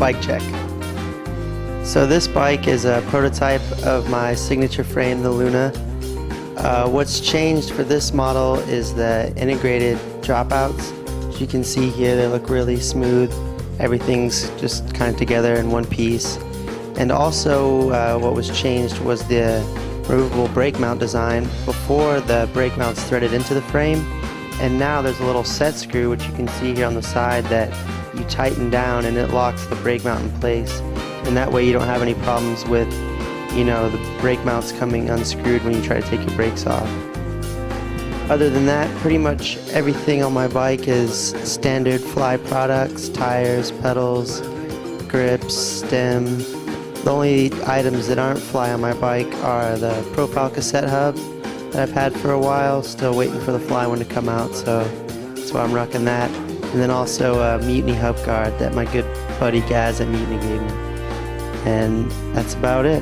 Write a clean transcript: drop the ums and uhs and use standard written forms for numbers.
bike check. So this bike is a prototype of my signature frame, the Luna. What's changed for this model is the integrated dropouts. As you can see here, they look really smooth. Everything's just kind of together in one piece. And also what was changed was the removable brake mount design. Before, the brake mount's threaded into the frame, and now there's a little set screw, which you can see here on the side, that you tighten down and it locks the brake mount in place. And that way you don't have any problems with, you know, the brake mounts coming unscrewed when you try to take your brakes off. Other than that, pretty much everything on my bike is standard Fly products: tires, pedals, grips, stem. The only items that aren't Fly on my bike are the profile cassette hub that I've had for a while, still waiting for the Fly one to come out, so that's why I'm rocking that. And then also a Mutiny hub guard that my good buddy Gaz at Mutiny gave me. And that's about it.